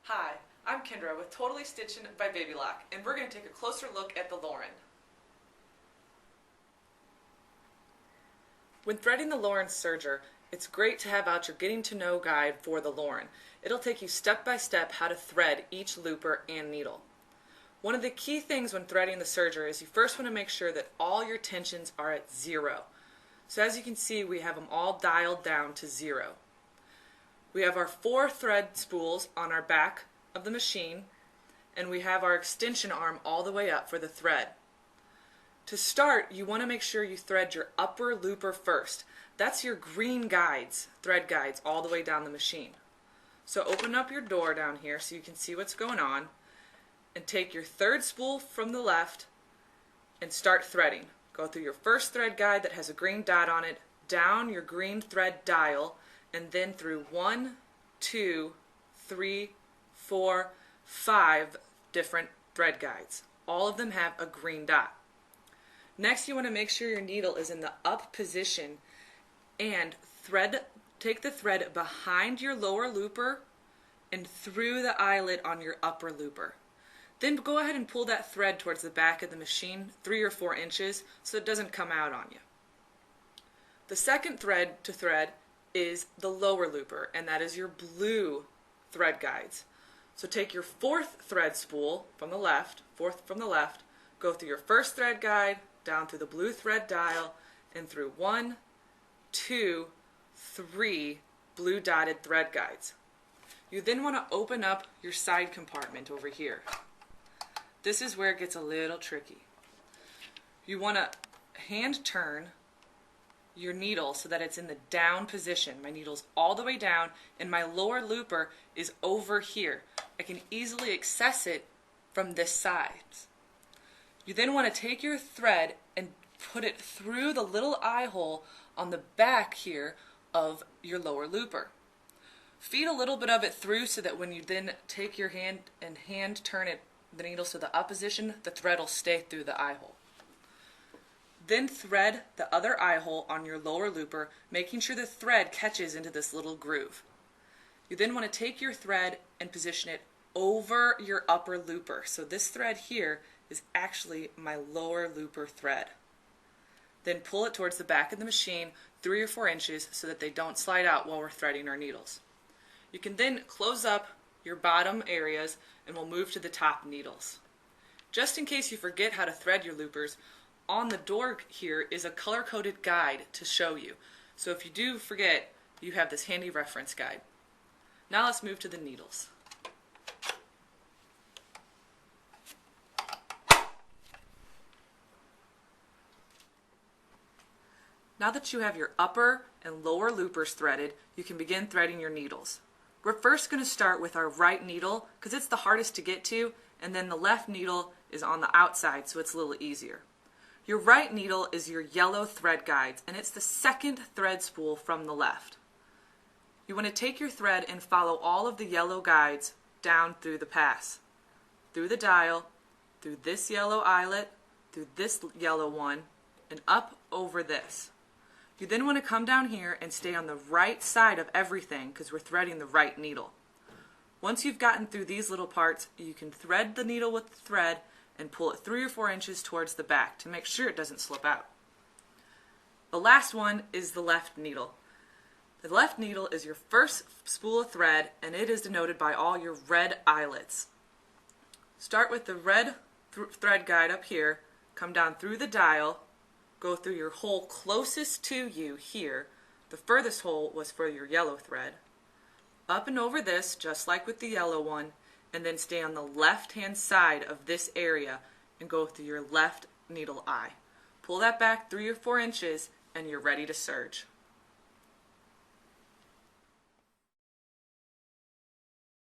Hi, I'm Kendra with Totally Stitchin by Baby Lock, and we're going to take a closer look at the Lauren. When threading the Lauren Serger, it's great to have out your getting to know guide for the Lauren. It'll take you step by step how to thread each looper and needle. One of the key things when threading the Serger is you first want to make sure that all your tensions are at 0. So as you can see, we have them all dialed down to 0. We have our 4 thread spools on our back of the machine, and we have our extension arm all the way up for the thread. To start, you want to make sure you thread your upper looper first. That's your green guides, thread guides, all the way down the machine. So open up your door down here so you can see what's going on, and take your 3rd spool from the left and start threading. Go through your first thread guide that has a green dot on it, down your green thread dial, and then through 1, 2, 3, 4, 5 different thread guides. All of them have a green dot. Next, you want to make sure your needle is in the up position and take the thread behind your lower looper and through the eyelet on your upper looper. Then go ahead and pull that thread towards the back of the machine 3 or 4 inches so it doesn't come out on you. The second thread to thread is the lower looper, and that is your blue thread guides. So take your 4th thread spool from the left, 4th from the left, go through your first thread guide, down through the blue thread dial, and through 1, 2, 3 blue dotted thread guides. You then want to open up your side compartment over here. This is where it gets a little tricky. You want to hand turn your needle so that it's in the down position. My needle's all the way down and my lower looper is over here. I can easily access it from this side. You then want to take your thread and put it through the little eye hole on the back here of your lower looper. Feed a little bit of it through so that when you then take your hand and hand turn the needle to the up position, the thread will stay through the eye hole. Then thread the other eye hole on your lower looper, making sure the thread catches into this little groove. You then want to take your thread and position it over your upper looper. So this thread here is actually my lower looper thread. Then pull it towards the back of the machine 3 or 4 inches so that they don't slide out while we're threading our needles. You can then close up your bottom areas and we'll move to the top needles. Just in case you forget how to thread your loopers, on the door here is a color-coded guide to show you. So if you do forget, you have this handy reference guide. Now let's move to the needles. Now that you have your upper and lower loopers threaded, you can begin threading your needles. We're first going to start with our right needle because it's the hardest to get to, and then the left needle is on the outside, so it's a little easier. Your right needle is your yellow thread guides, and it's the 2nd thread spool from the left. You want to take your thread and follow all of the yellow guides down through the pass, through the dial, through this yellow eyelet, through this yellow one, and up over this. You then want to come down here and stay on the right side of everything because we're threading the right needle. Once you've gotten through these little parts, you can thread the needle with the thread and pull it 3 or 4 inches towards the back to make sure it doesn't slip out. The last one is the left needle. The left needle is your first spool of thread, and it is denoted by all your red eyelets. Start with the red thread guide up here, come down through the dial, go through your hole closest to you here. The furthest hole was for your yellow thread. Up and over this, just like with the yellow one, and then stay on the left-hand side of this area and go through your left needle eye. Pull that back 3 or 4 inches and you're ready to serge.